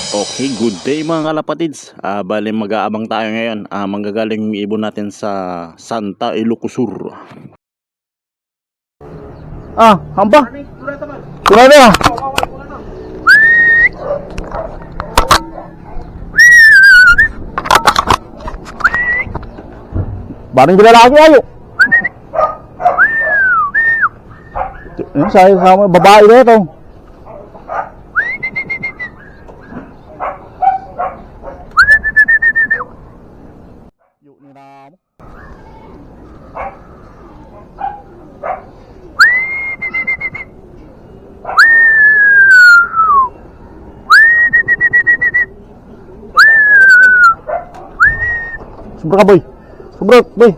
Okay, good day mga kalapatids. Bali mag-aabang tayo ngayon. Manggagaling ibon natin sa Santa Ilocosur. Hamba? Kurado ah. Barang gila lagi ayo. Saya sama babae dito. Sobra ka boy. Sobra boy.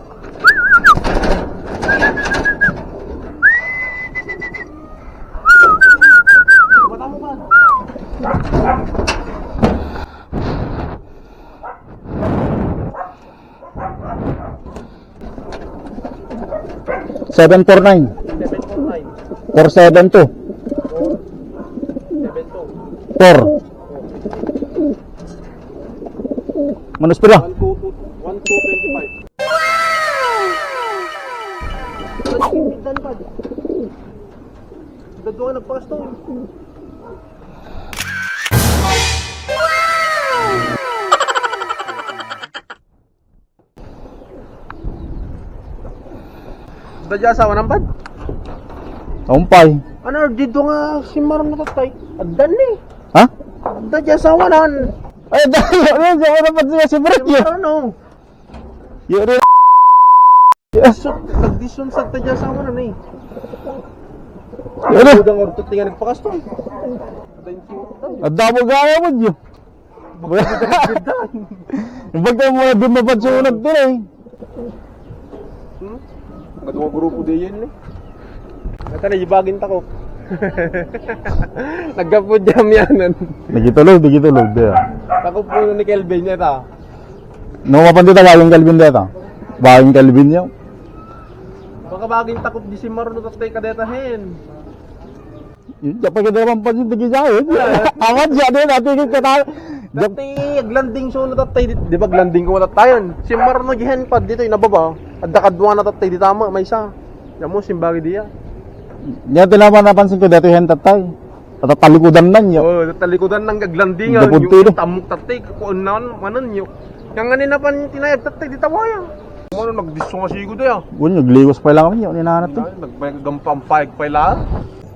Seven 472 4 Manus pila 1225. Dadwa ka nagpasto. Dadya asawa ng bad? Umpay. Ano, dito nga si Maram natatay. Adan eh. Ha? Dadya asawa nan. Ay, dahil yun. Sa una pa siya si Brett yun. Ano? Yun rin. Nagdison sa dadya asawa nan eh. Yun rin. Udang ortot nga nagpakasto. At damo gaya mo yun. Bagay mo na doon mapansunod din eh. Kadwa grupo din yan eh. Nata na ibagin ta ko. Nagkapod jam yanan. Nagitulog. Ako po ni Kelvin niya ta. Numapan dito ba yung Calvin dito? Ba yung Calvin niya? Baka baging takot di si Maron tatay kadetahin. Yun, dapat kita naman pansin tigil siya eh. Awan siya din, natin kita. Dati, aglanding so natatay di ba glanding ko natatayon. Si Maron naghihenpad dito inababa. Adda kadwa natatay di tama may isa. Yamo simbagi diya. Yan tinaman napansin ko dito yung tatay. Tatalikudan na niyo. Oh, talikudan ng gaglandingan. Dapunti, no? Yung tamok tatay kuan nan manan yo. Yang ganina pan tinayag tatay di tawayan. Ano nagdiso nga sigo diya. Yun, nagligos pa lang kami yun, inahanap to. Nagpagampampayag pa ila.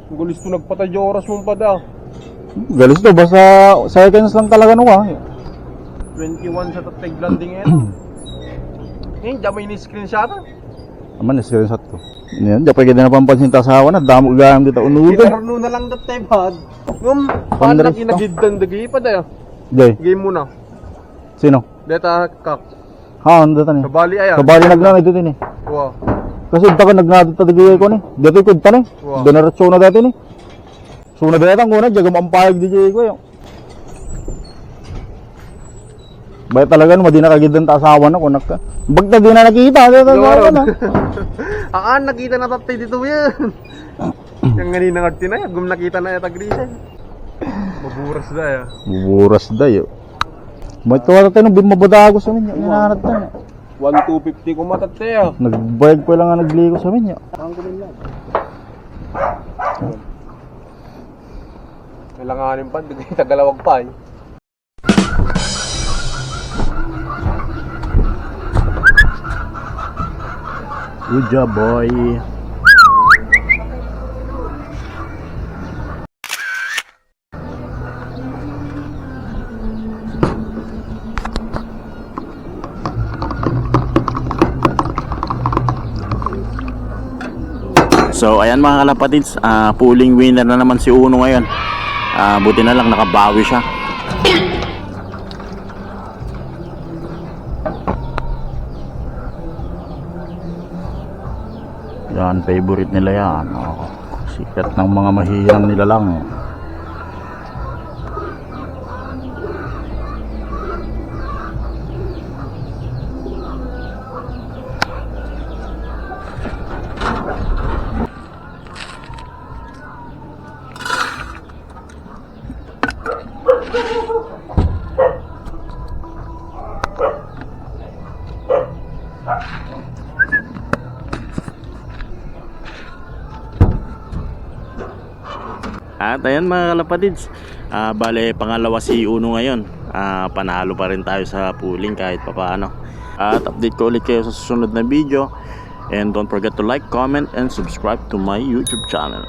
Kung gusto nagpatay yung oras mong pada. Galis to, basta seconds lang talaga nung 21 sa tatay glanding yan. Ngayon, dyan may ni-screenshot. Aman, screenshot ko. Yan, di pa kita napapansin ta sa awan na damo gayam dito unugan. Kinarno na lang tatay bad. Ngum, paano na kinagiddan dagi pa dayo? Jay, Game muna. sino? Deta kak. Ha, ano dito ni? Kabali ayan. Kabali nagnanay dito ni. Wow. Kasi dito ka nagnadito tagay ko ni. Dito ko ta ni. Wow. Donaratso na dito ni. Suna dito ang una, jaga mampayag di ko yo. Bay talaga no, di na kagidan ta asawa na kunak ka. Bagta di na nakita dito na. Nakita na tatay dito yan. Yung ganina nga tinay, gum nakita na yata grisa. Maburas da ya. Buburas dayo. May tuwa tayo nung bimabadago sa minyo. Inahanap tayo. 1250 ko matatay ah. Nagbayag ko lang nga nagligo sa minyo. Ang kumin lang. Kailanganin pa, hindi tagalawag pa eh. Good job, boy. So ayan mga kalapatids, pulling winner na naman si Uno ngayon. Buti na lang nakabawi siya. Yan, favorite nila yan. Sikat ng mga mahihirang nila lang. At ayan mga kalapatids, bale pangalawa si Uno ngayon. Panalo pa rin tayo sa pooling kahit papaano. At update ko ulit kayo sa susunod na video. And don't forget to like, comment, and subscribe to my YouTube channel.